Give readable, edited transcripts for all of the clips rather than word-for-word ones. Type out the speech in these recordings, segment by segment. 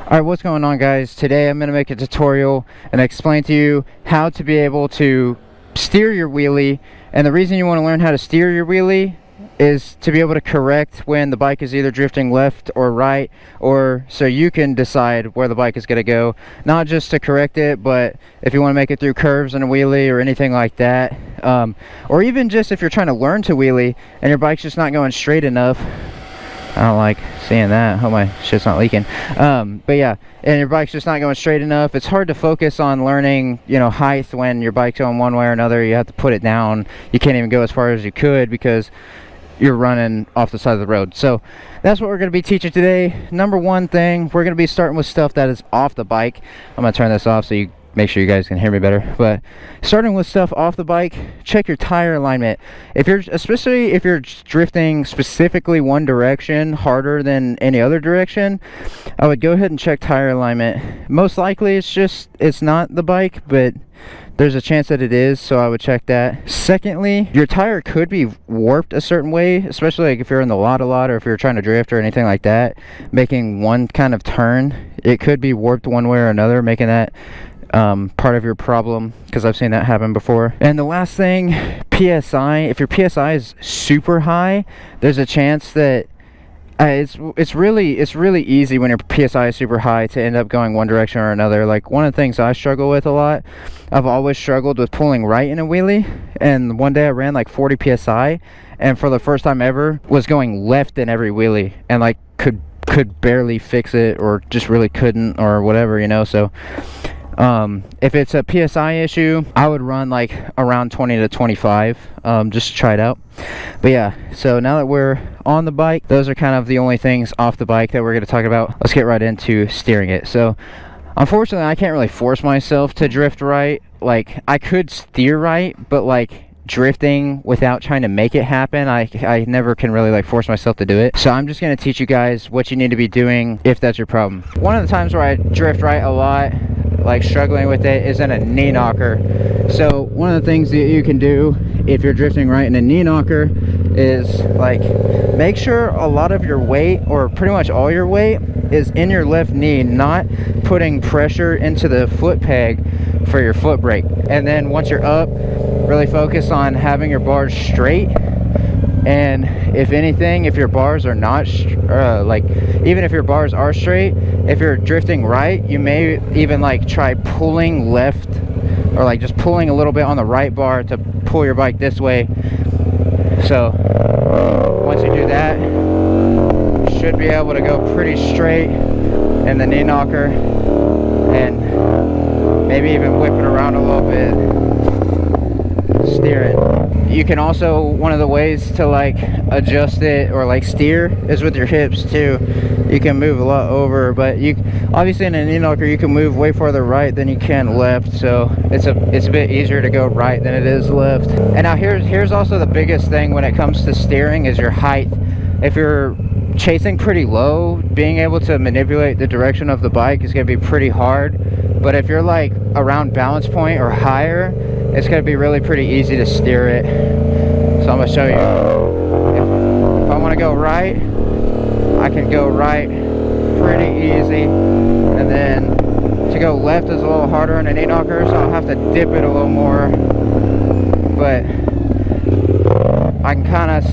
Alright, what's going on, guys? Today I'm going to make a tutorial and explain to you how to be able to steer your wheelie. And the reason you want to learn how to steer your wheelie is to be able to correct when the bike is either drifting left or right, or so you can decide where the bike is going to go. Not just to correct it, but if you want to make it through curves in a wheelie or anything like that. Or even just if you're trying to learn to wheelie and your bike's just not going straight enough. I don't like seeing that. Hope my shit's not leaking. But yeah, and your bike's just not going straight enough. It's hard to focus on learning, height when your bike's going one way or another. You have to put it down. You can't even go as far as you could because you're running off the side of the road. So that's what we're going to be teaching today. Number one thing, we're going to be starting with stuff that is off the bike. I'm going to turn this off so you make sure you guys can hear me better. But starting with stuff off the bike, check your tire alignment. Especially if you're drifting specifically one direction harder than any other direction, I would go ahead and check tire alignment. Most likely it's not the bike, but there's a chance that it is, so I would check that. Secondly, your tire could be warped a certain way, especially like if you're in the lot a lot, or if you're trying to drift or anything like that, making one kind of turn. It could be warped one way or another, making that part of your problem, because I've seen that happen before. And the last thing, PSI. If your PSI is super high, there's a chance that it's really easy when your PSI is super high to end up going one direction or another. Like, one of the things I struggle with a lot, I've always struggled with pulling right in a wheelie, and one day I ran like 40 PSI, and for the first time ever was going left in every wheelie, and like could barely fix it, or just really couldn't, or whatever, so if it's a PSI issue, I would run like around 20 to 25, just to try it out. But yeah, so now that we're on the bike, those are kind of the only things off the bike that we're going to talk about. Let's get right into steering it. So unfortunately, I can't really force myself to drift right. Like, I could steer right, but like drifting without trying to make it happen, I never can really like force myself to do it. So I'm just going to teach you guys what you need to be doing if that's your problem. One of the times where I drift right a lot, like struggling with it, is in a knee knocker. So one of the things that you can do if you're drifting right in a knee knocker is like make sure a lot of your weight, or pretty much all your weight, is in your left knee, not putting pressure into the foot peg for your foot brake. And then once you're up, really focus on having your bars straight. And if anything, if your bars are not even if your bars are straight, if you're drifting right, you may even like try pulling left, or like just pulling a little bit on the right bar to pull your bike this way. So once you do that, you should be able to go pretty straight in the knee knocker, and maybe even whip it around a little bit, steer it. You can also, one of the ways to like adjust it or like steer is with your hips too. You can move a lot over, but you obviously in a knee knocker you can move way farther right than you can left, so it's a bit easier to go right than it is left. And now here's also the biggest thing when it comes to steering is your height. If you're chasing pretty low, being able to manipulate the direction of the bike is going to be pretty hard. But if you're like around balance point or higher, it's going to be really pretty easy to steer it. So I'm going to show you. If I want to go right, I can go right pretty easy. And then to go left is a little harder in a knee knocker, so I'll have to dip it a little more. But I can kind of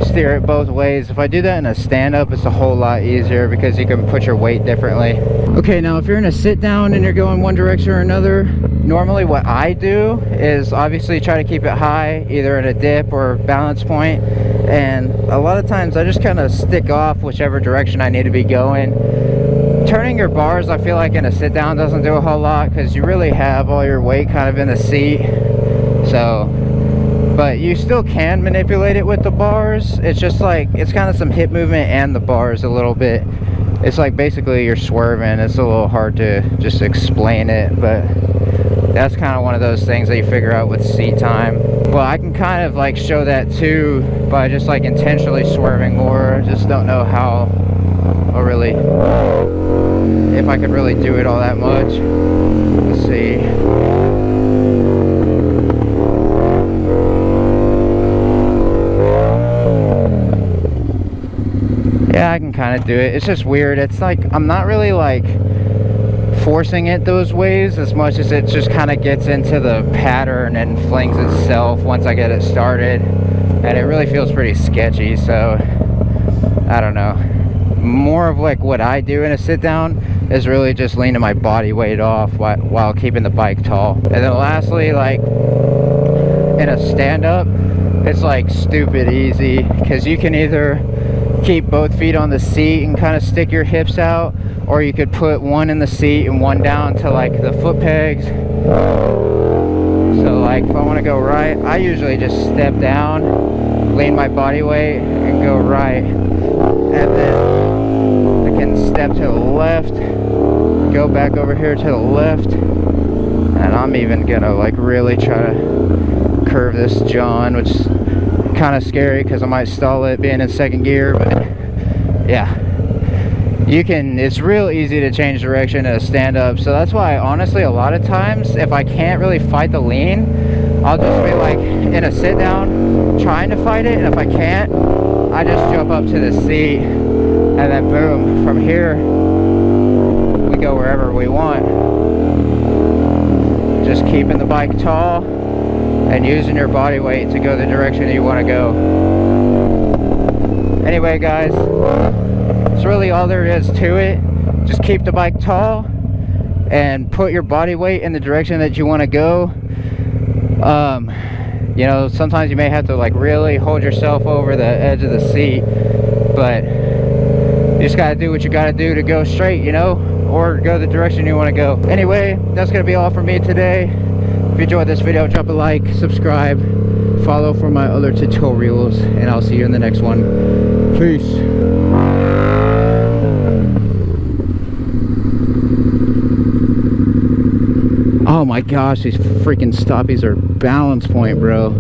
steer it both ways. If I do that in a stand-up, it's a whole lot easier because you can put your weight differently. Okay, now if you're in a sit-down and you're going one direction or another, normally what I do is obviously try to keep it high, either at a dip or balance point. And a lot of times I just kind of stick off whichever direction I need to be going. Turning your bars, I feel like in a sit-down doesn't do a whole lot because you really have all your weight kind of in the seat. But you still can manipulate it with the bars. It's just like, it's kind of some hip movement and the bars a little bit. It's like basically you're swerving. It's a little hard to just explain it, but that's kind of one of those things that you figure out with seat time. Well, I can kind of like show that too by just like intentionally swerving more. Just don't know how, or really, if I could really do it all that much. Let's see. Yeah, I can kind of do it. It's just weird. It's like I'm not really like forcing it those ways as much as it just kind of gets into the pattern and flings itself once I get it started, and it really feels pretty sketchy. So I don't know, more of like what I do in a sit down is really just leaning my body weight off while keeping the bike tall. And then lastly, like in a stand-up, it's like stupid easy, because you can either keep both feet on the seat and kind of stick your hips out, or you could put one in the seat and one down to like the foot pegs. So like if I want to go right, I usually just step down, lean my body weight, and go right. And then I can step to the left, go back over here to the left, and I'm even gonna like really try to curve this John, which is kind of scary because I might stall it being in second gear. But yeah, it's real easy to change direction in a stand-up. So that's why honestly a lot of times if I can't really fight the lean, I'll just be like in a sit down trying to fight it, and if I can't, I just jump up to the seat, and then boom, from here we go wherever we want. Just keeping the bike tall and using your body weight to go the direction you want to go. Anyway guys, that's really all there is to it. Just keep the bike tall and put your body weight in the direction that you want to go. You know, sometimes you may have to like really hold yourself over the edge of the seat, but you just gotta do what you gotta do to go straight, you know, or go the direction you want to go. Anyway, that's gonna be all for me today. If you enjoyed this video, drop a like, subscribe, follow for my other tutorials, and I'll see you in the next one. Peace. Oh my gosh, these freaking stoppies are balance point, bro.